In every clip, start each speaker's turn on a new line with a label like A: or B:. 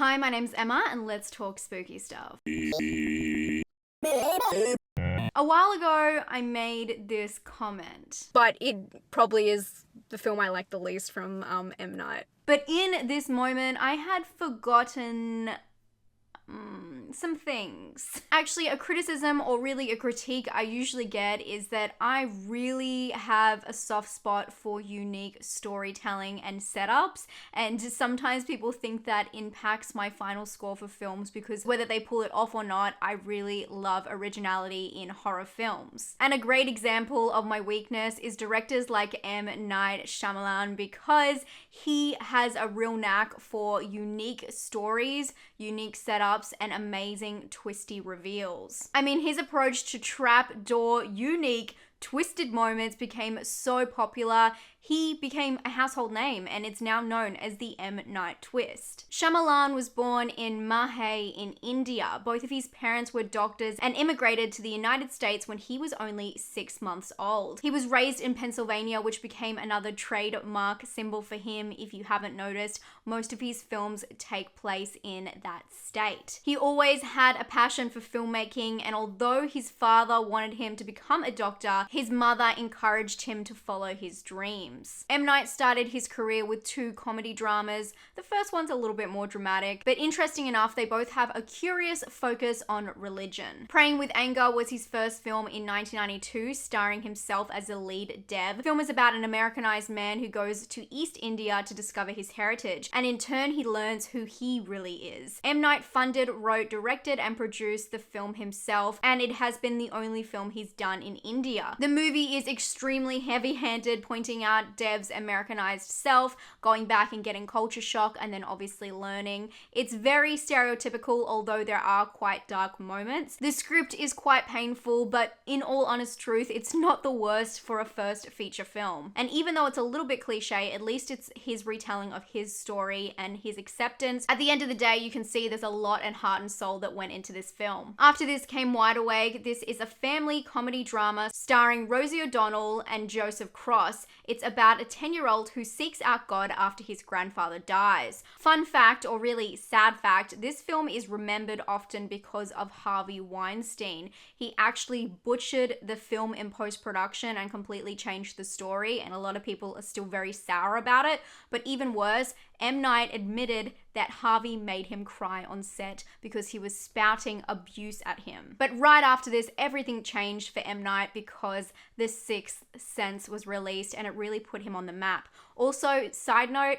A: Hi, my name's Emma, and let's talk spooky stuff. A while ago, I made this comment.
B: But it probably is the film I like the least from M.Night.
A: But in this moment, I had forgotten some things. Actually, a criticism or really a critique I usually get is that I really have a soft spot for unique storytelling and setups, and sometimes people think that impacts my final score for films because whether they pull it off or not, I really love originality in horror films. And a great example of my weakness is directors like M.Night Shyamalan, because he has a real knack for unique stories, unique setups, and amazing twisty reveals. I mean, his approach to trapdoor, unique, twisted moments became so popular, he became a household name, and it's now known as the M.Night twist. Shyamalan was born in Mahe in India. Both of his parents were doctors and immigrated to the United States when he was only 6 months old. He was raised in Pennsylvania, which became another trademark symbol for him. If you haven't noticed, most of his films take place in that state. He always had a passion for filmmaking, and although his father wanted him to become a doctor, his mother encouraged him to follow his dreams. M. Night started his career with 2 comedy dramas. The first one's a little bit more dramatic, but interesting enough, they both have a curious focus on religion. Praying with Anger was his first film in 1992, starring himself as the lead dev. The film is about an Americanized man who goes to East India to discover his heritage, and in turn he learns who he really is. M. Night funded, wrote, directed, and produced the film himself, and it has been the only film he's done in India. The movie is extremely heavy-handed, pointing out Dev's Americanized self, going back and getting culture shock, and then obviously learning. It's very stereotypical, although there are quite dark moments. The script is quite painful, but in all honest truth, it's not the worst for a first feature film. And even though it's a little bit cliche, at least it's his retelling of his story and his acceptance. At the end of the day, you can see there's a lot and heart and soul that went into this film. After this came Wide Awake. This is a family comedy drama starring Rosie O'Donnell and Joseph Cross. It's about a 10-year-old who seeks out God after his grandfather dies. Fun fact, or really sad fact, this film is remembered often because of Harvey Weinstein. He actually butchered the film in post-production and completely changed the story, and a lot of people are still very sour about it. But even worse, M. Night admitted that Harvey made him cry on set because he was spouting abuse at him. But right after this, everything changed for M. Night because The Sixth Sense was released, and it really put him on the map. Also, side note,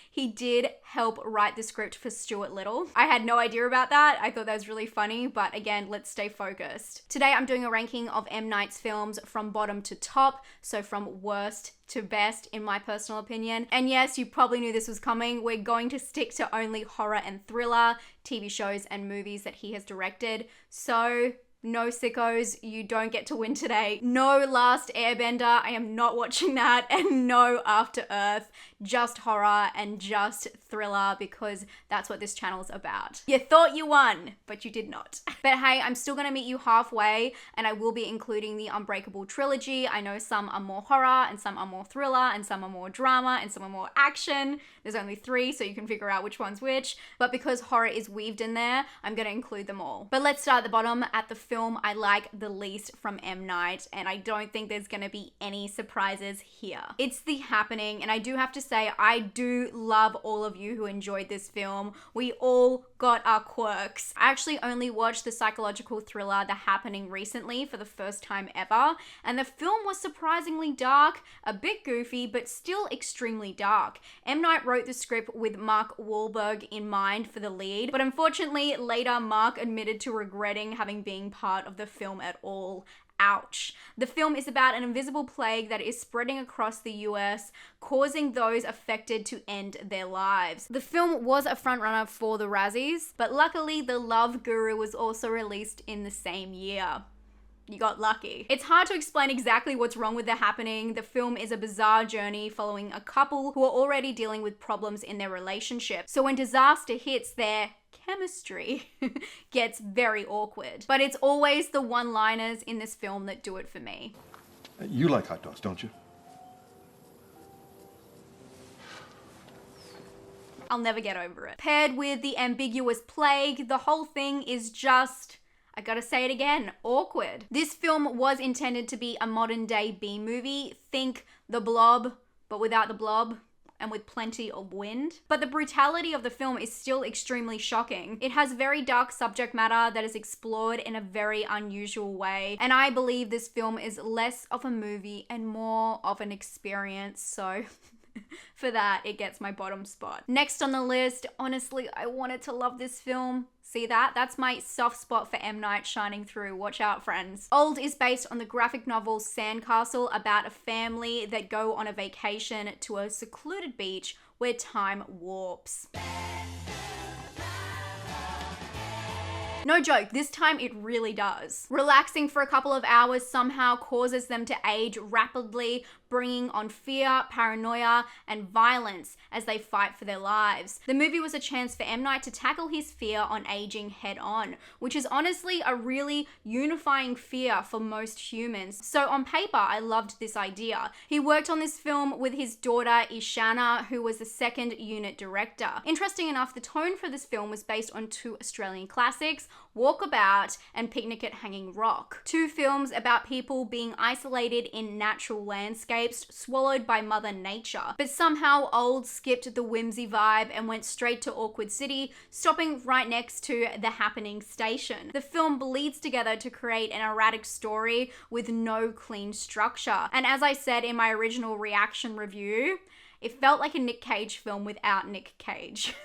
A: he did help write the script for Stuart Little. I had no idea about that. I thought that was really funny, but again, let's stay focused. Today, I'm doing a ranking of M. Night's films from bottom to top, so from worst to best, in my personal opinion. And yes, you probably knew this was coming. We're going to stick to only horror and thriller, TV shows and movies that he has directed. So no sickos, you don't get to win today. No Last Airbender, I am not watching that, and no After Earth, just horror and just thriller, because that's what this channel's about. You thought you won, but you did not. But hey, I'm still gonna meet you halfway, and I will be including the Unbreakable trilogy. I know some are more horror, and some are more thriller, and some are more drama, and some are more action. There's only 3, so you can figure out which one's which, but because horror is weaved in there, I'm gonna include them all. But let's start at the bottom, at the film I like the least from M. Night, and I don't think there's gonna be any surprises here. It's The Happening, and I do have to say, I do love all of you who enjoyed this film. We all got our quirks. I actually only watched the psychological thriller The Happening recently for the first time ever, and the film was surprisingly dark, a bit goofy, but still extremely dark. M. Night wrote the script with Mark Wahlberg in mind for the lead, but unfortunately later Mark admitted to regretting having been part of the film at all. Ouch. The film is about an invisible plague that is spreading across the US, causing those affected to end their lives. The film was a frontrunner for the Razzies, but luckily The Love Guru was also released in the same year. You got lucky. It's hard to explain exactly what's wrong with The Happening. The film is a bizarre journey following a couple who are already dealing with problems in their relationship. So when disaster hits, their chemistry gets very awkward. But it's always the one-liners in this film that do it for me.
C: You like hot dogs, don't you?
A: I'll never get over it. Paired with the ambiguous plague, the whole thing is just, I gotta say it again, awkward. This film was intended to be a modern day B-movie. Think The Blob, but without the blob and with plenty of wind. But the brutality of the film is still extremely shocking. It has very dark subject matter that is explored in a very unusual way. And I believe this film is less of a movie and more of an experience. So for that, it gets my bottom spot. Next on the list, honestly, I wanted to love this film. See that? That's my soft spot for M. Night shining through. Watch out, friends. Old is based on the graphic novel Sandcastle, about a family that go on a vacation to a secluded beach where time warps. No joke, this time it really does. Relaxing for a couple of hours somehow causes them to age rapidly, bringing on fear, paranoia, and violence as they fight for their lives. The movie was a chance for M. Night to tackle his fear on aging head on, which is honestly a really unifying fear for most humans. So on paper, I loved this idea. He worked on this film with his daughter Ishana, who was the second unit director. Interesting enough, the tone for this film was based on two Australian classics, Walkabout and Picnic at Hanging Rock. Two films about people being isolated in natural landscapes, swallowed by Mother Nature. But somehow Old skipped the whimsy vibe and went straight to Awkward City, stopping right next to the happening station. The film bleeds together to create an erratic story with no clean structure. And as I said in my original reaction review, it felt like a Nick Cage film without Nick Cage.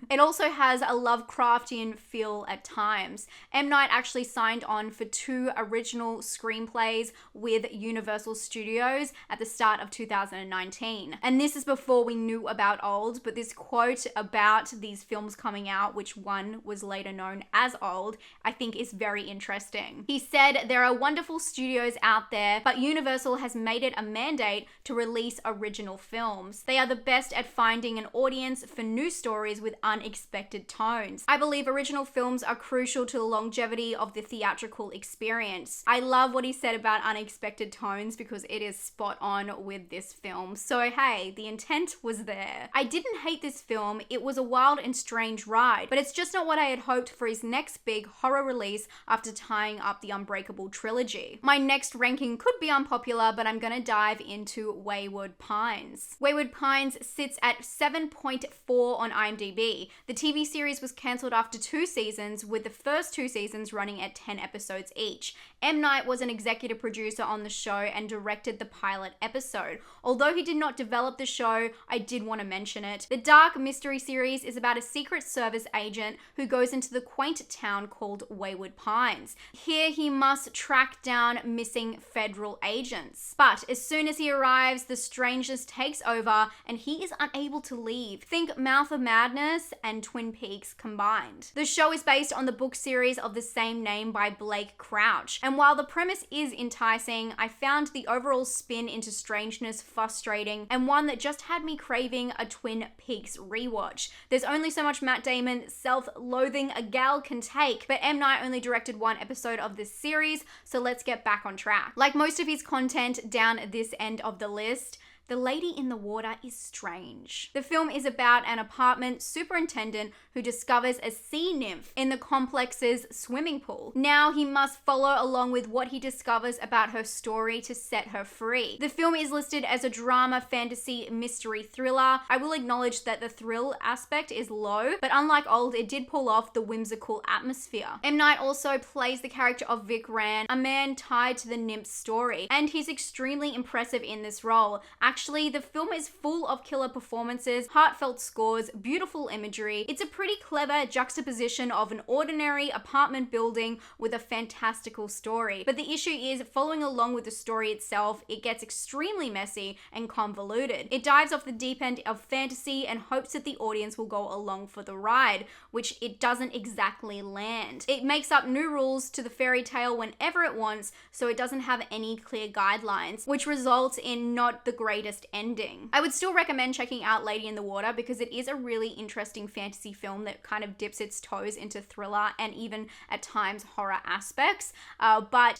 A: It also has a Lovecraftian feel at times. M. Night actually signed on for 2 original screenplays with Universal Studios at the start of 2019. And this is before we knew about Old, but this quote about these films coming out, which one was later known as Old, I think is very interesting. He said, "There are wonderful studios out there, but Universal has made it a mandate to release original films. They are the best at finding an audience for new stories with unexpected tones. I believe original films are crucial to the longevity of the theatrical experience." I love what he said about unexpected tones because it is spot on with this film. So hey, the intent was there. I didn't hate this film. It was a wild and strange ride, but it's just not what I had hoped for his next big horror release after tying up the Unbreakable trilogy. My next ranking could be unpopular, but I'm gonna dive into Wayward Pines. Wayward Pines sits at 7.4 on IMDb. The TV series was cancelled after 2 seasons, with the first 2 seasons running at 10 episodes each. M. Night was an executive producer on the show and directed the pilot episode. Although he did not develop the show, I did want to mention it. The dark mystery series is about a Secret Service agent who goes into the quaint town called Wayward Pines. Here he must track down missing federal agents. But as soon as he arrives, the strangeness takes over and he is unable to leave. Think Mouth of Madness and Twin Peaks combined. The show is based on the book series of the same name by Blake Crouch, and while the premise is enticing, I found the overall spin into strangeness frustrating and one that just had me craving a Twin Peaks rewatch. There's only so much Matt Damon self-loathing a gal can take, but M. Night only directed 1 episode of this series, so let's get back on track. Like most of his content down this end of the list, The Lady in the Water is strange. The film is about an apartment superintendent who discovers a sea nymph in the complex's swimming pool. Now he must follow along with what he discovers about her story to set her free. The film is listed as a drama, fantasy, mystery thriller. I will acknowledge that the thrill aspect is low, but unlike Old, it did pull off the whimsical atmosphere. M. Night also plays the character of Vic Rand, a man tied to the nymph's story, and he's extremely impressive in this role. Actually, the film is full of killer performances, heartfelt scores, beautiful imagery. It's a pretty clever juxtaposition of an ordinary apartment building with a fantastical story. But the issue is, following along with the story itself, it gets extremely messy and convoluted. It dives off the deep end of fantasy and hopes that the audience will go along for the ride, which it doesn't exactly land. It makes up new rules to the fairy tale whenever it wants, so it doesn't have any clear guidelines, which results in not the greatest ending. I would still recommend checking out Lady in the Water because it is a really interesting fantasy film that kind of dips its toes into thriller and even at times horror aspects, but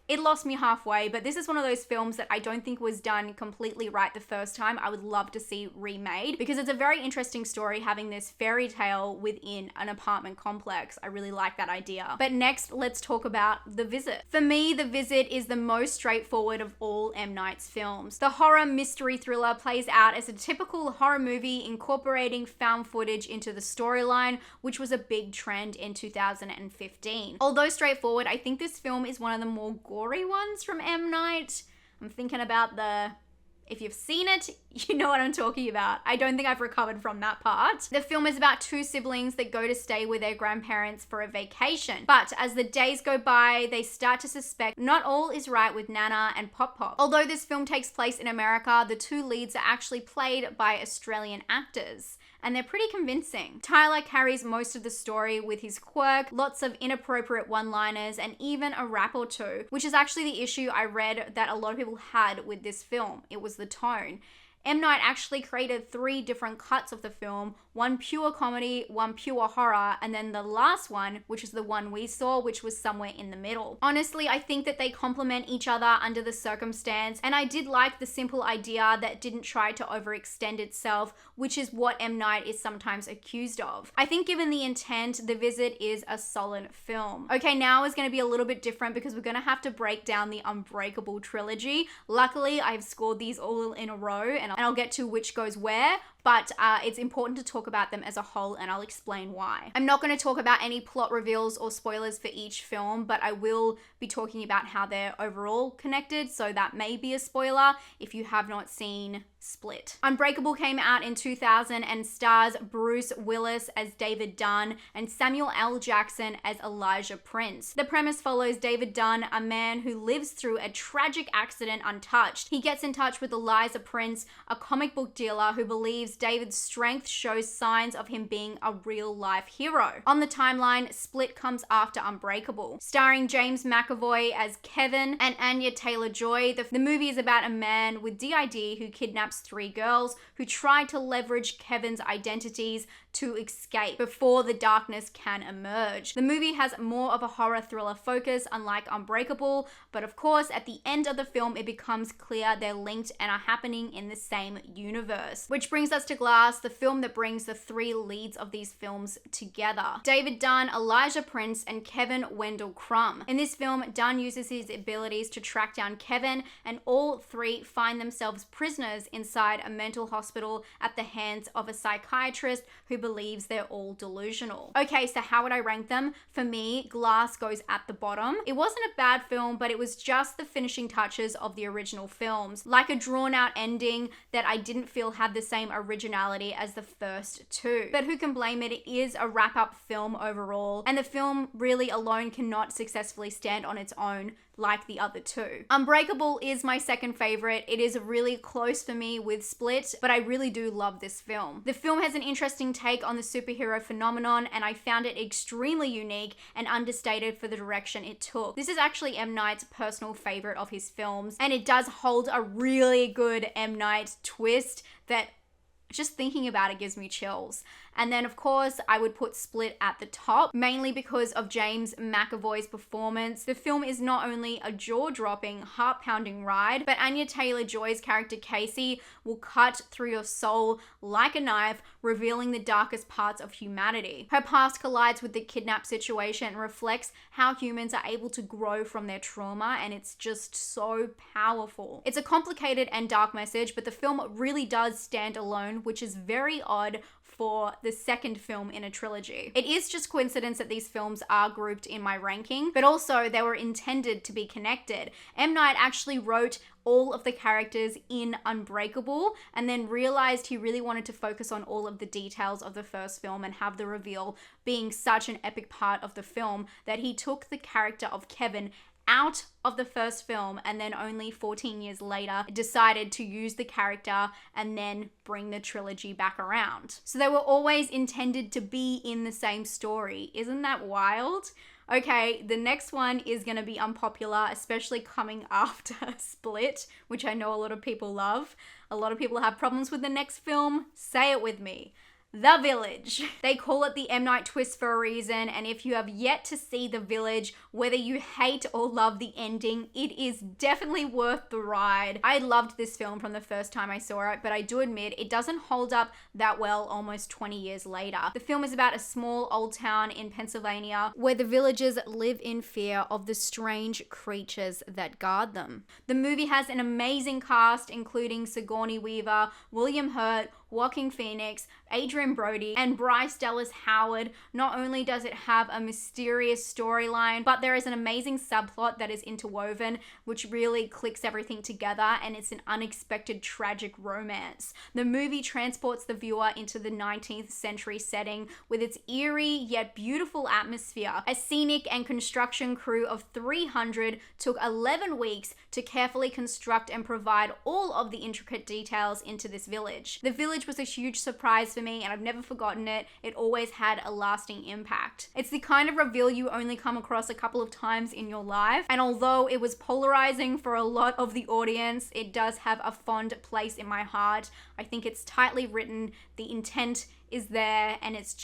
A: It lost me halfway, but this is one of those films that I don't think was done completely right the first time. I would love to see remade because it's a very interesting story having this fairy tale within an apartment complex. I really like that idea. But next, let's talk about The Visit. For me, The Visit is the most straightforward of all M. Night's films. The horror mystery thriller plays out as a typical horror movie incorporating found footage into the storyline, which was a big trend in 2015. Although straightforward, I think this film is one of the more gory ones from M. Night. I'm thinking about if you've seen it, you know what I'm talking about. I don't think I've recovered from that part. The film is about two siblings that go to stay with their grandparents for a vacation. But as the days go by, they start to suspect not all is right with Nana and Pop Pop. Although this film takes place in America, the two leads are actually played by Australian actors, and they're pretty convincing. Tyler carries most of the story with his quirk, lots of inappropriate one-liners, and even a rap or two, which is actually the issue I read that a lot of people had with this film. It was the tone. M. Night actually created 3 different cuts of the film, one pure comedy, one pure horror, and then the last one, which is the one we saw, which was somewhere in the middle. Honestly, I think that they complement each other under the circumstance, and I did like the simple idea that didn't try to overextend itself, which is what M. Night is sometimes accused of. I think given the intent, The Visit is a solid film. Okay, now is going to be a little bit different because we're going to have to break down the Unbreakable trilogy. Luckily, I've scored these all in a row, and I'll get to which goes where, but it's important to talk about them as a whole, and I'll explain why. I'm not going to talk about any plot reveals or spoilers for each film, but I will be talking about how they're overall connected, so that may be a spoiler if you have not seen Split. Unbreakable came out in 2000 and stars Bruce Willis as David Dunn and Samuel L. Jackson as Elijah Prince. The premise follows David Dunn, a man who lives through a tragic accident untouched. He gets in touch with Elijah Prince, a comic book dealer who believes David's strength shows signs of him being a real-life hero. On the timeline, Split comes after Unbreakable. Starring James McAvoy as Kevin and Anya Taylor-Joy, the movie is about a man with DID who kidnaps 3 girls who try to leverage Kevin's identities to escape before the darkness can emerge. The movie has more of a horror thriller focus, unlike Unbreakable, but of course, at the end of the film, it becomes clear they're linked and are happening in the same universe. Which brings us to Glass, the film that brings the 3 leads of these films together. David Dunn, Elijah Prince, and Kevin Wendell Crumb. In this film, Dunn uses his abilities to track down Kevin, and all 3 find themselves prisoners inside a mental hospital at the hands of a psychiatrist who believes they're all delusional. Okay, so how would I rank them? For me, Glass goes at the bottom. It wasn't a bad film, but it was just the finishing touches of the original films. Like a drawn out ending that I didn't feel had the same originality as the first 2. But who can blame it? It is a wrap-up film overall, and the film really alone cannot successfully stand on its own like the other 2. Unbreakable is my second favorite. It is really close for me with Split, but I really do love this film. The film has an interesting take on the superhero phenomenon, and I found it extremely unique and understated for the direction it took. This is actually M. Night's personal favorite of his films, and it does hold a really good M. Night twist that just thinking about it gives me chills. And then, of course, I would put Split at the top, mainly because of James McAvoy's performance. The film is not only a jaw-dropping, heart-pounding ride, but Anya Taylor-Joy's character Casey will cut through your soul like a knife, revealing the darkest parts of humanity. Her past collides with the kidnap situation and reflects how humans are able to grow from their trauma, and it's just so powerful. It's a complicated and dark message, but the film really does stand alone, which is very odd for the second film in a trilogy. It is just coincidence that these films are grouped in my ranking, but also they were intended to be connected. M. Night actually wrote all of the characters in Unbreakable and then realized he really wanted to focus on all of the details of the first film and have the reveal being such an epic part of the film that he took the character of Kevin out of the first film and then only 14 years later decided to use the character and then bring the trilogy back around. So they were always intended to be in the same story. Isn't that wild? Okay, the next one is going to be unpopular, especially coming after Split, which I know a lot of people love. A lot of people have problems with the next film. Say it with me. The Village. They call it the M. Night twist for a reason, and if you have yet to see The Village, whether you hate or love the ending, it is definitely worth the ride. I loved this film from the first time I saw it, but I do admit it doesn't hold up that well almost 20 years later. The film is about a small old town in Pennsylvania where the villagers live in fear of the strange creatures that guard them. The movie has an amazing cast, including Sigourney Weaver, William Hurt, Joaquin Phoenix, Adrian Brody, and Bryce Dallas Howard. Not only does it have a mysterious storyline, but there is an amazing subplot that is interwoven, which really clicks everything together, and it's an unexpected tragic romance. The movie transports the viewer into the 19th century setting with its eerie yet beautiful atmosphere. A scenic and construction crew of 300 took 11 weeks to carefully construct and provide all of the intricate details into this village. The village was a huge surprise for me, and I've never forgotten it. It always had a lasting impact. It's the kind of reveal you only come across a couple of times in your life, and although it was polarizing for a lot of the audience, it does have a fond place in my heart. I think it's tightly written, the intent is there, and it's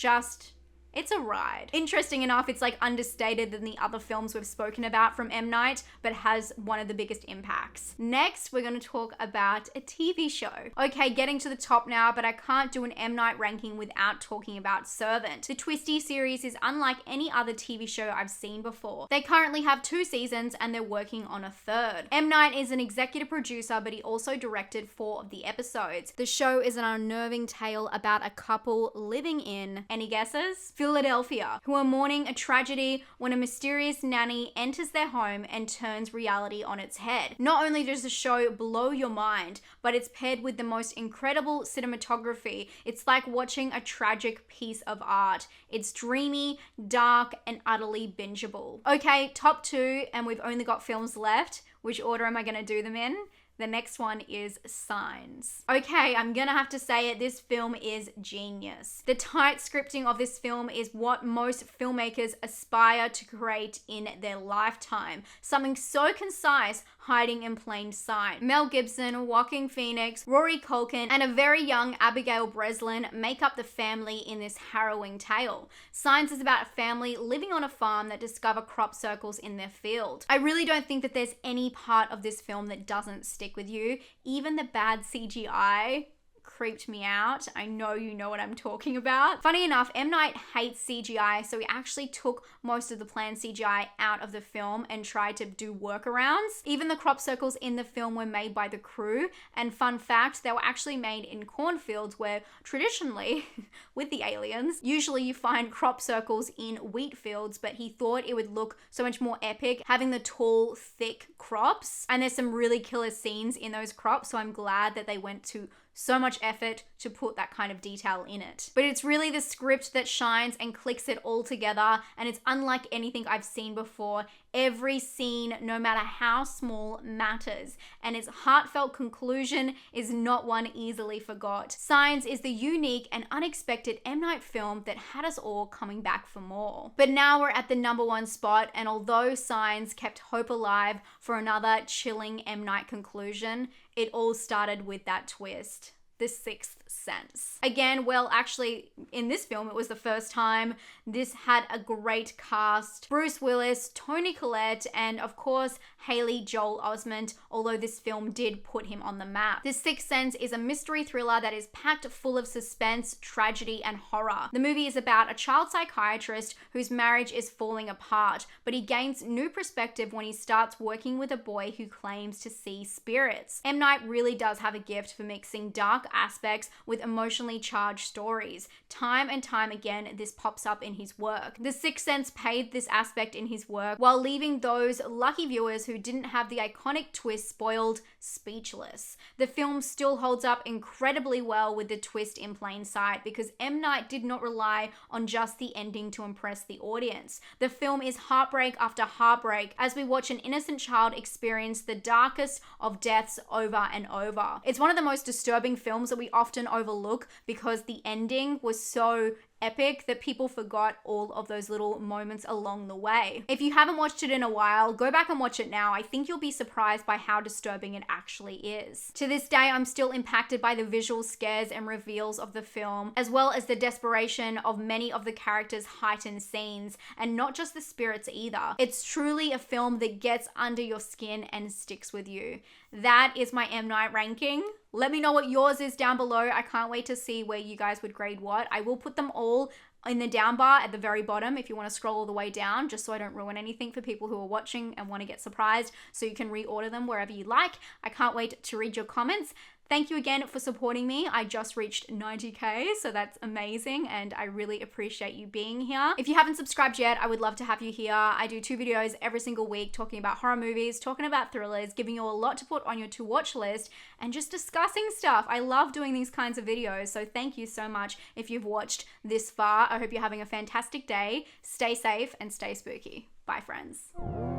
A: a ride. Interesting enough, it's like understated than the other films we've spoken about from M. Night, but has one of the biggest impacts. Next, we're going to talk about a TV show. Okay, getting to the top now, but I can't do an M. Night ranking without talking about Servant. The Twisty series is unlike any other TV show I've seen before. They currently have 2 seasons and they're working on a 3rd. M. Night is an executive producer, but he also directed 4 of the episodes. The show is an unnerving tale about a couple living in, any guesses? Philadelphia, who are mourning a tragedy when a mysterious nanny enters their home and turns reality on its head. Not only does the show blow your mind, but it's paired with the most incredible cinematography. It's like watching a tragic piece of art. It's dreamy, dark, and utterly bingeable. Okay, top 2, and we've only got films left. Which order am I going to do them in? The next one is Signs. Okay, I'm gonna have to say it, this film is genius. The tight scripting of this film is what most filmmakers aspire to create in their lifetime. Something so concise, hiding in plain sight. Mel Gibson, Joaquin Phoenix, Rory Culkin, and a very young Abigail Breslin make up the family in this harrowing tale. Signs is about a family living on a farm that discover crop circles in their field. I really don't think that there's any part of this film that doesn't stick with you. Even the bad CGI creeped me out. I know you know what I'm talking about. Funny enough, M. Night hates CGI, so he actually took most of the planned CGI out of the film and tried to do workarounds. Even the crop circles in the film were made by the crew, and fun fact, they were actually made in cornfields where traditionally, with the aliens, usually you find crop circles in wheat fields, but he thought it would look so much more epic having the tall, thick crops, and there's some really killer scenes in those crops, so I'm glad that they went to so much effort to put that kind of detail in it. But it's really the script that shines and clicks it all together, and it's unlike anything I've seen before. Every scene, no matter how small, matters, and its heartfelt conclusion is not one easily forgot. Signs is the unique and unexpected M. Night film that had us all coming back for more. But now we're at the number 1 spot, and although Signs kept hope alive for another chilling M. Night conclusion, it all started with that twist. The Sixth Sense. Again, well, actually, in this film, it was the first time. This had a great cast. Bruce Willis, Toni Collette, and of course, Haley Joel Osment, although this film did put him on the map. The Sixth Sense is a mystery thriller that is packed full of suspense, tragedy, and horror. The movie is about a child psychiatrist whose marriage is falling apart, but he gains new perspective when he starts working with a boy who claims to see spirits. M. Night really does have a gift for mixing dark aspects with emotionally charged stories. Time and time again, this pops up in his work. The Sixth Sense paid this aspect in his work while leaving those lucky viewers who didn't have the iconic twist spoiled speechless. The film still holds up incredibly well with the twist in plain sight because M. Night did not rely on just the ending to impress the audience. The film is heartbreak after heartbreak as we watch an innocent child experience the darkest of deaths over and over. It's one of the most disturbing films that we often overlook because the ending was so epic that people forgot all of those little moments along the way. If you haven't watched it in a while, go back and watch it now. I think you'll be surprised by how disturbing it actually is. To this day, I'm still impacted by the visual scares and reveals of the film, as well as the desperation of many of the characters' heightened scenes, and not just the spirits either. It's truly a film that gets under your skin and sticks with you. That is my M. Night ranking. Let me know what yours is down below. I can't wait to see where you guys would grade what. I will put them all in the down bar at the very bottom if you want to scroll all the way down, just so I don't ruin anything for people who are watching and want to get surprised, so you can reorder them wherever you like. I can't wait to read your comments. Thank you again for supporting me. I just reached 90K, so that's amazing, and I really appreciate you being here. If you haven't subscribed yet, I would love to have you here. I do 2 videos every single week talking about horror movies, talking about thrillers, giving you a lot to put on your to-watch list, and just discussing stuff. I love doing these kinds of videos, so thank you so much if you've watched this far. I hope you're having a fantastic day. Stay safe and stay spooky. Bye, friends.